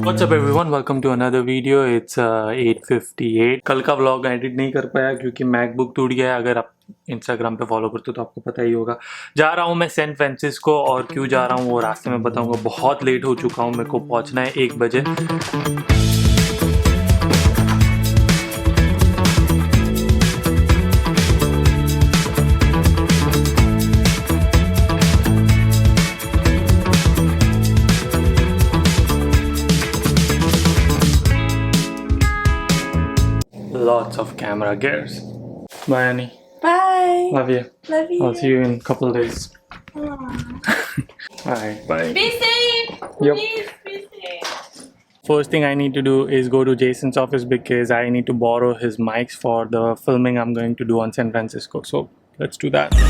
What's up everyone, welcome to another video. It's 8:58. कल का vlog edit नहीं कर पाया क्योंकि मैकबुक टूट गया है. अगर आप इंस्टाग्राम पे फॉलो करते हो तो आपको पता ही होगा. जा रहा हूँ मैं सैन फ्रांसिस्को और क्यों जा रहा हूँ वो रास्ते में बताऊँगा. बहुत लेट हो चुका हूँ, मेरे को पहुँचना है 1 बजे. Lots of camera gears. Bye, Annie. Bye. Love you. Love you. I'll see you in a couple of days. Alright, bye. Be safe. Yep. Please be safe. First thing I need to do is go to Jason's office because I need to borrow his mics for the filming I'm going to do on San Francisco. So let's do that.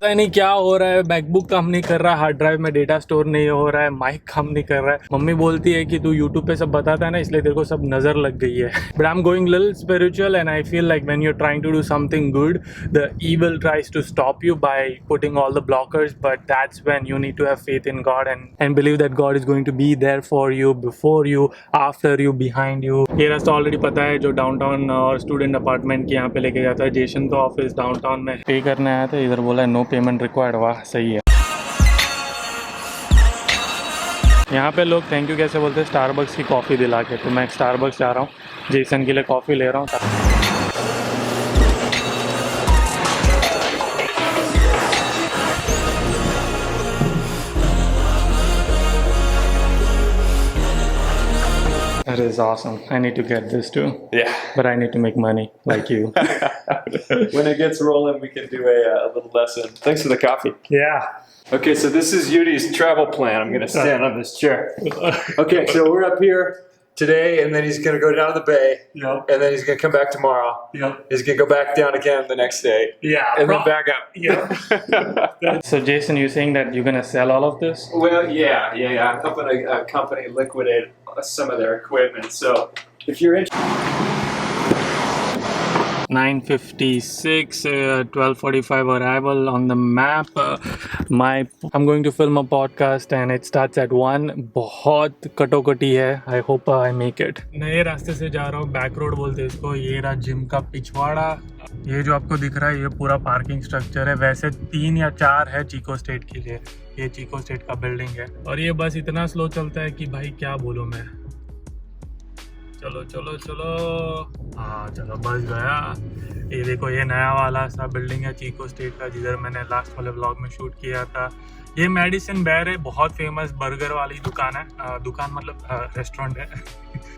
पता नहीं क्या हो रहा है. MacBook काम नहीं कर रहा, हार्ड ड्राइव में डेटा स्टोर नहीं हो रहा है, माइक काम नहीं कर रहा है. मम्मी बोलती है कि तू यूट्यूब पे सब बताता है ना, इसलिए तेरे को सब नजर लग गई है. But I am going little spiritual and I feel like when you are trying to do something good the evil tries to stop you by putting all the blockers. But that's when you need to have faith in God and believe that God is going to be there for you, before you, after you, behind you. ये रास्ता already पता है जो downtown और student apartment के यहाँ पे लेके जाता है. जेसन का ऑफिस डाउनटाउन में पे करने आया था, इधर बोला नो पेमेंट रिक्वायर्ड. वाह सही है. यहाँ पे लोग थैंक यू कैसे बोलते हैं, स्टारबक्स की कॉफ़ी दिला के. तो मैं स्टारबक्स जा रहा हूँ, जेसन के लिए कॉफ़ी ले रहा हूँ. That is awesome. I need to get this too. Yeah. But I need to make money like you. When it gets rolling, we can do a little lesson. Thanks for the coffee. Yeah. Okay, so this is Yudi's travel plan. I'm going to stand on this chair. Okay, so we're up here today, and then he's going to go down to the bay. Yep. And then he's going to come back tomorrow. Yep. He's going to go back down again the next day. Yeah. And then back up. Yeah. So Jason, you're saying that you're going to sell all of this? Well, yeah. I'm helping a company liquidate some of their equipment. So if you're interested. 9:56, 12:45 arrival on the map. I'm going to film a podcast and it starts at 1. बहुत कटोकटी है. I hope I make it. नए रास्ते से जा रहा हूँ, back road बोलते हैं इसको. ये रहा जिम का पिछवाड़ा. ये जो आपको दिख रहा है ये पूरा पार्किंग स्ट्रक्चर है. वैसे 3 या 4 है चीको स्टेट के लिए. ये चीको स्टेट का बिल्डिंग है और ये बस इतना स्लो चलता है कि भाई क्या बोलूँ मैं. चलो चलो चलो. हाँ चलो बस गया. ये देखो ये नया वाला सा बिल्डिंग है चीको स्टेट का, जिधर मैंने लास्ट वाले व्लॉग में शूट किया था. ये मेडिसिन बैर है, बहुत फेमस बर्गर वाली दुकान है. दुकान मतलब रेस्टोरेंट है.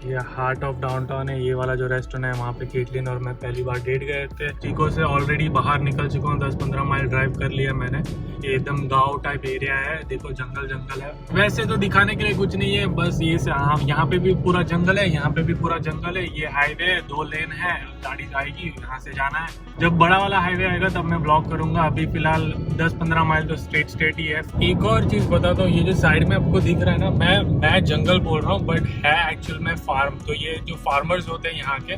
ये हार्ट ऑफ डाउनटाउन है. ये वाला जो रेस्टोरेंट है वहाँ पे केटलिन और मैं पहली बार डेट गए थे. चीको से ऑलरेडी बाहर निकल चुका हूँ. 10-15 माइल ड्राइव कर लिया मैंने. ये एकदम गांव टाइप एरिया है. देखो जंगल है. वैसे तो दिखाने के लिए कुछ नहीं है, बस ये से यहाँ पे भी पूरा जंगल है, यहाँ पे भी पूरा जंगल है. ये हाईवे 2 लेन है, गाड़ी आएगी, यहाँ से जाना है. जब बड़ा वाला हाईवे आएगा तब मैं ब्लॉग करूंगा. अभी फिलहाल 10-15 माइल तो स्ट्रेट ही है. एक और चीज बताता हूँ, ये जो साइड में आपको दिख रहा है ना, मैं जंगल बोल रहा हूँ बट है एक्चुअल में फार्म. तो ये जो फार्मर्स होते हैं यहाँ के,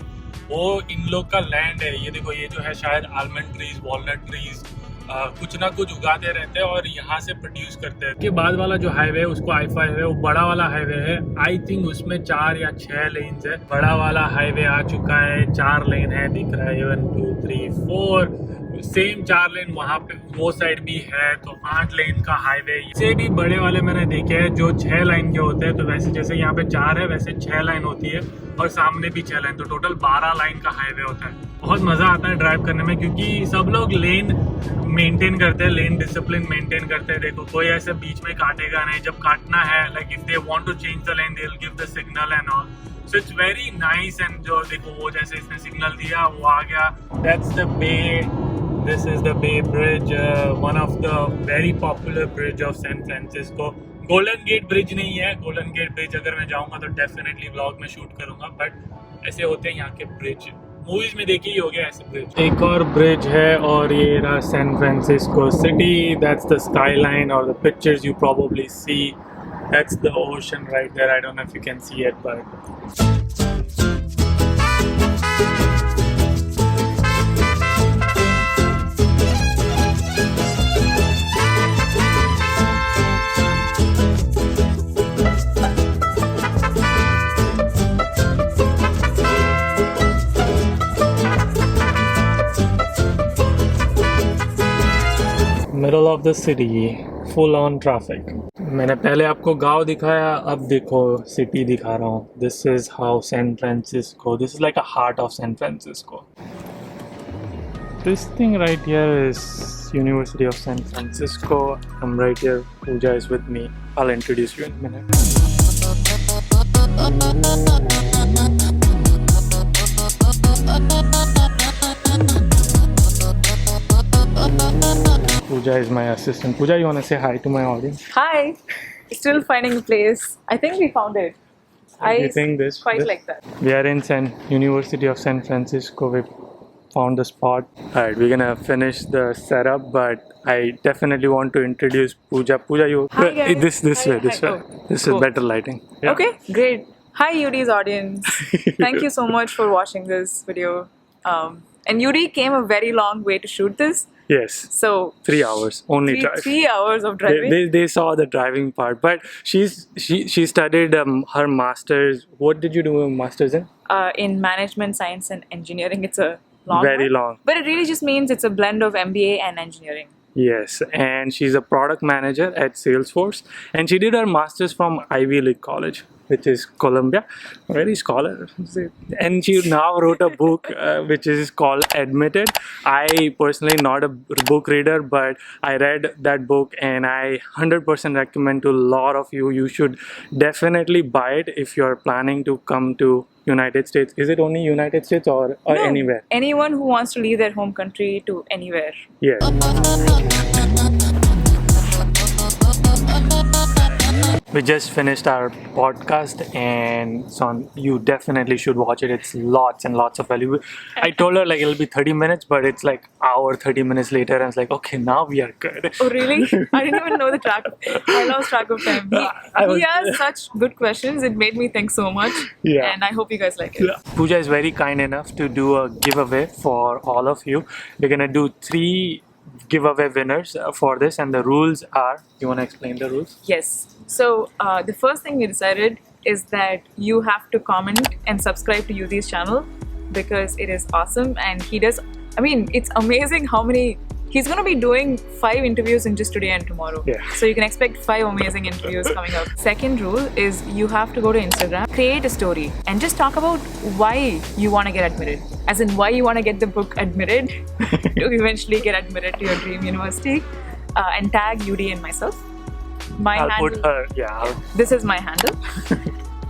वो इन लोग का लैंड है. ये देखो ये जो है शायद आलमंड ट्रीज, वॉलनट ट्रीज, कुछ ना कुछ उगाते रहते हैं और यहाँ से प्रोड्यूस करते हैं. के बाद वाला जो हाईवे है उसको I-5 है, वो बड़ा वाला हाईवे है. आई थिंक उसमें 4 या 6 लेन्स है. बड़ा वाला हाईवे आ चुका है, 4 लेन है, दिख रहा है 1 2 3 4. सेम 4 लेन वहाँ पे वो साइड भी है, तो 8 लेन का हाईवे. इससे भी बड़े वाले मैंने देखे हैं जो 6 लाइन के होते हैं. तो वैसे जैसे यहाँ पे 4 है वैसे 6 लाइन होती है और सामने भी 6 लाइन, तो टोटल 12 लाइन का हाईवे होता है. बहुत मजा आता है ड्राइव करने में क्योंकि सब लोग लेन मेंटेन करते हैं, लेन डिसिप्लिन मेंटेन करते हैं. देखो कोई ऐसे बीच में काटेगा नहीं. जब काटना है, like if they want to change the lane they will give the signal and all. So it's very nice. And जो देखो वो जैसे इसने सिग्नल दिया वो आ गया. That's the bay. This is the Bay Bridge, one of the very popular bridge of San Francisco. Golden Gate Bridge नहीं है. गोल्डन गेट ब्रिज अगर मैं जाऊंगा तो डेफिनेटली व्लॉग में शूट करूंगा. बट ऐसे होते हैं यहाँ के ब्रिज, मूवीज में देखी ही हो गया ऐसे ब्रिज. एक और ब्रिज है और ये रहा San Francisco city. That's the skyline और the pictures you probably see. That's the ocean right there. I don't know if you can see it but middle of the city, full on traffic. मैंने पहले आपको गांव दिखाया, अब देखो city दिखा रहा हूँ. This is how San Francisco. This is like a heart of San Francisco. This thing right here is University of San Francisco. I'm right here. Pooja is with me. I'll introduce you in a minute. Pooja is my assistant. Pooja, you want to say hi to my audience? Hi. Still finding the place. I think we found it. You think this? Quite like that. We are in University of San Francisco. We found the spot. Alright, we're gonna finish the setup, but I definitely want to introduce Pooja. Pooja, you Hi, guys. this Hi, way. hi. Oh, This cool. is better lighting. Yeah. Okay, great. Hi, Yudi's audience. Thank you so much for watching this video. And Yudi came a very long way to shoot this. Yes. So 3 hours only drive. 3 hours of driving. They saw the driving part, but she studied her masters. What did you do a masters in? In management, science, and engineering. It's a long Very one. long. But it really just means it's a blend of MBA and engineering. Yes, and she's a product manager at Salesforce, and she did her masters from Ivy League College, which is Columbia. Very scholar. And she now wrote a book which is called Admitted. I personally not a book reader, but I read that book and I 100% recommend to a lot of you. You should definitely buy it if you're planning to come to United States. Is it only United States or No, anywhere? Anyone who wants to leave their home country to anywhere. Yes. We just finished our podcast, and son, you definitely should watch it. It's lots and lots of value. I told her like it'll be 30 minutes, but it's like hour 30 minutes later. I was like, okay, now we are good. Oh really? I didn't even know the track. I lost track of time. He has such good questions. It made me think so much. Yeah. And I hope you guys like it. Pooja is very kind enough to do a giveaway for all of you. We're gonna do 3 giveaway winners for this, and the rules are, you want to explain the rules? Yes. So the first thing we decided is that you have to comment and subscribe to Yudi's channel because it is awesome, and he does. I mean, it's amazing how many. He's going to be doing 5 interviews in just today and tomorrow. Yeah. So you can expect 5 amazing interviews coming up. Second rule is you have to go to Instagram, create a story, and just talk about why you want to get admitted. As in why you want to get the book admitted to eventually get admitted to your dream university. And tag Yudi and myself. I'll handle, put her, yeah. This is my handle.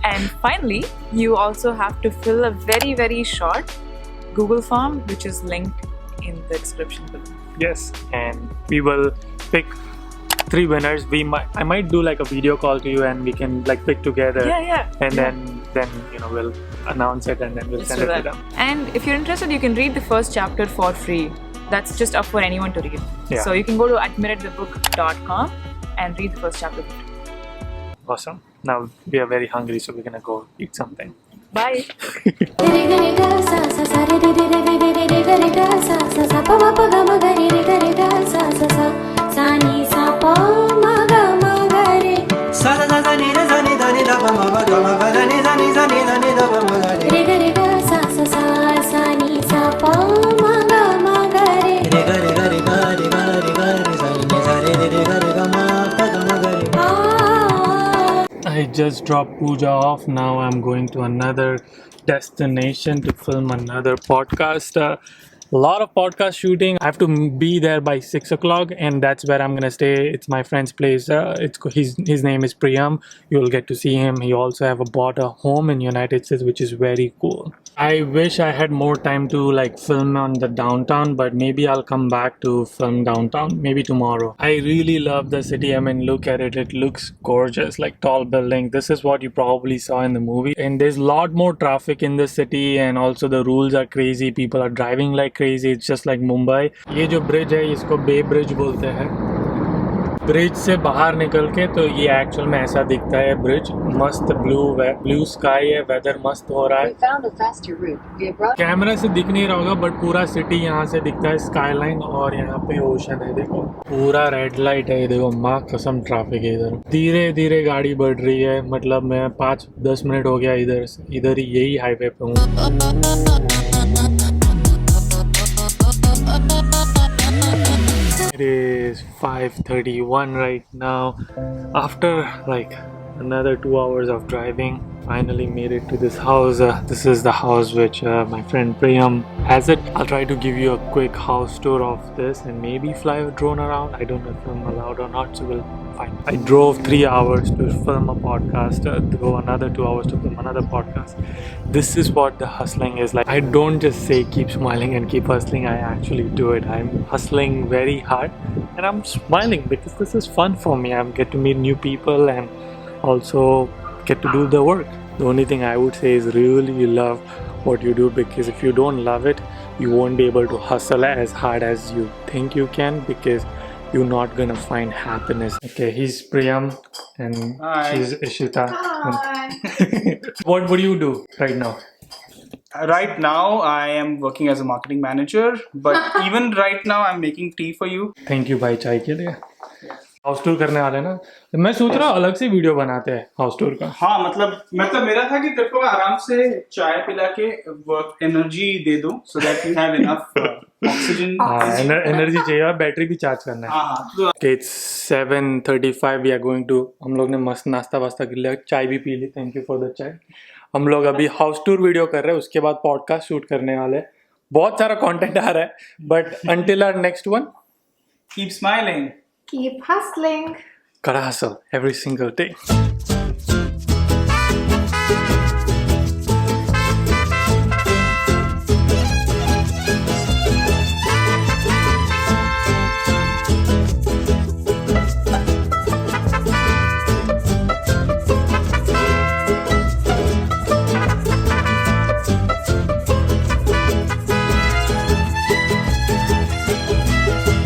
And finally, you also have to fill a very, very short Google form, which is linked in the description below. Yes, and we will pick 3 winners. I might do like a video call to you, and we can like pick together. Yeah. And then we'll announce it, and then we'll Let's send do it to that. them. And if you're interested, you can read the first chapter for free. That's just up for anyone to read. Yeah. So you can go to admittedthebook.com and read the first chapter. Awesome. Now we are very hungry, so we're gonna go eat something. Bye. I just dropped Pooja off. Now I'm going to another destination to film another podcast. A lot of podcast shooting. I have to be there by 6 o'clock, and that's where I'm gonna stay. It's my friend's place. His name is Priyam. You'll get to see him. He also bought a home in United States, which is very cool. I wish I had more time to like film on the downtown, but maybe I'll come back to film downtown maybe tomorrow. I really love the city. I mean, look at it. It looks gorgeous, like tall buildings. This is what you probably saw in the movie. And there's a lot more traffic in the city, and also the rules are crazy. People are driving like crazy. It's just like Mumbai. ये जो bridge है इसको बे bridge बोलते हैं. Bridge से बाहर निकल के तो ये एक्चुअल में ऐसा दिखता है ब्रिज. मस्त ब्लू स्काई है, वेदर मस्त हो रहा है. कैमरा से दिख नहीं रहा होगा बट पूरा सिटी यहाँ से दिखता है, स्काईलाइन, और यहाँ पे ओशन है. देखो पूरा रेड लाइट है. देखो माँ कसम ट्रैफिक है इधर. धीरे धीरे गाड़ी बढ़ रही है. मतलब मैं 5-10 मिनट हो गया इधर ही यही हाईवे पे हूँ. It is 5:31 right now. After like another 2 hours of driving, finally made it to this house. This is the house which my friend Priyam has it. I'll try to give you a quick house tour of this and maybe fly a drone around. I don't know if I'm allowed or not, so we'll find. I drove 3 hours to film a podcast, drove another 2 hours to film another podcast. This is what the hustling is like. I don't just say keep smiling and keep hustling, I actually do it. I'm hustling very hard and I'm smiling because this is fun for me. I get to meet new people and also get to do the work. The only thing I would say is really love what you do, because if you don't love it, you won't be able to hustle as hard as you think you can, because you're not gonna find happiness. Okay, he's Priyam and Hi. she's Ishita. Hi. What do you do right now? Right now, I am working as a marketing manager, but even right now, I'm making tea for you. Thank you भाई चाय के लिए. House tour करने वाले ना, मैं सोच रहा हूँ अलग से वीडियो बनाते हैं हाउस टूर का. हाँ मतलब मेरा था कि तेरे को मैं आराम से चाय पिला के वर्क एनर्जी दे दूं, so that you have enough oxygen. Energy चाहिए और बैटरी भी चार्ज करना है. हाँ तो Okay, it's 7:35. We are going to. हम लोग ने मस्त नाश्ता वास्ता कर लिया, चाय भी पी ली. Thank you for the chai. हम लोग अभी हाउस टूर वीडियो कर रहे हैं, उसके बाद पॉडकास्ट शूट करने वाले. बहुत सारा कंटेंट आ रहा है, but until our next one, keep smiling. Keep hustling. gotta hustle every single day.